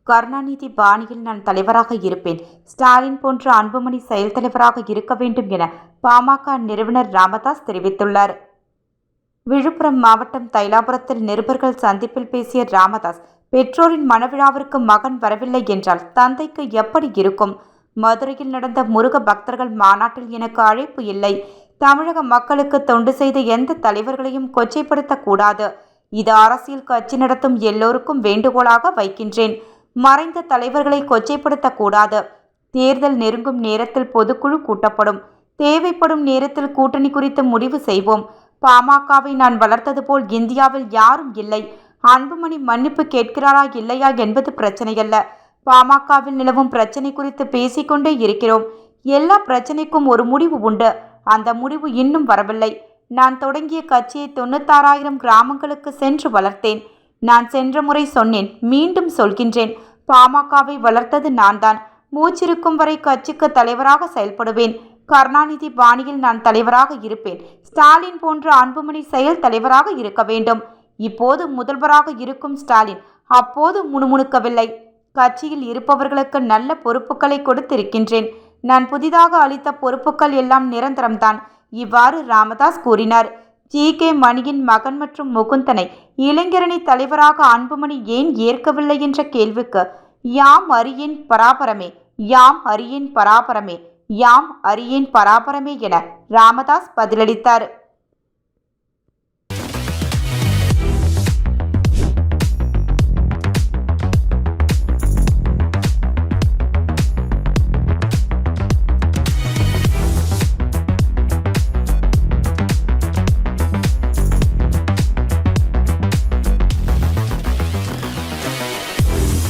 கருணாநிதி பாணியில் நான் தலைவராக இருப்பேன். ஸ்டாலின் போன்ற அன்புமணி செயல் தலைவராக இருக்க வேண்டும் என பாமக நிறுவனர் ராமதாஸ் தெரிவித்துள்ளார். விழுப்புரம் மாவட்டம் தைலாபுரத்தில் நிருபர்கள் சந்திப்பில் பேசிய ராமதாஸ், பெற்றோரின் மணவிழாவிற்கு மகன் வரவில்லை என்றால் தந்தைக்கு எப்படி இருக்கும்? மதுரையில் நடந்த முருக பக்தர்கள் மாநாட்டில் எனக்கு அழைப்பு இல்லை. தமிழக மக்களுக்கு தொண்டு செய்த எந்த தலைவர்களையும் கொச்சைப்படுத்தக்கூடாது. இது அரசியல் கட்சி நடத்தும் எல்லோருக்கும் வேண்டுகோளாக வைக்கின்றேன். மறைந்த தலைவர்களை கொச்சைப்படுத்தக்கூடாது. தேர்தல் நெருங்கும் நேரத்தில் பொதுக்குழு கூட்டப்படும். தேவைப்படும் நேரத்தில் கூட்டணி குறித்து முடிவு செய்வோம். பாமகவை நான் வளர்த்தது போல் இந்தியாவில் யாரும் இல்லை. அன்புமணி மன்னிப்பு கேட்கிறாரா இல்லையா என்பது பிரச்சனையல்ல. பாமகவில் நிலவும் பிரச்சனை குறித்து பேசிக்கொண்டே இருக்கிறோம். எல்லா பிரச்சனைக்கும் ஒரு முடிவு உண்டு. அந்த முடிவு இன்னும் வரவில்லை. நான் தொடங்கிய கட்சியை 96,000 கிராமங்களுக்கு சென்று வளர்த்தேன். நான் சென்ற முறை சொன்னேன், மீண்டும் சொல்கின்றேன். பாமகவை வளர்த்தது நான்தான். மூச்சிருக்கும் வரை கட்சிக்கு தலைவராக செயல்படுவேன். கருணாநிதி பாணியில் நான் தலைவராக இருப்பேன். ஸ்டாலின் போன்ற அன்புமணி செயல் தலைவராக இருக்க வேண்டும். இப்போது முதல்வராக இருக்கும் ஸ்டாலின் அப்போது முணுமுணுக்கவில்லை. கட்சியில் இருப்பவர்களுக்கு நல்ல பொறுப்புகளை கொடுத்திருக்கின்றேன். நான் புதிதாக அளித்த பொறுப்புகள் எல்லாம் நிரந்தரம்தான். இவ்வாறு ராமதாஸ் கூறினார். ஜி.கே. மணியின் மகன் மற்றும் முகுந்தனை இளைஞரணி தலைவராக அன்புமணி ஏன் ஏற்கவில்லை என்ற கேள்விக்கு யாம் அறியேன் பராபரமே, யாம் அறியேன் பராபரமே, யாம் அறியேன் பராபரமே என ராமதாஸ் பதிலளித்தார்.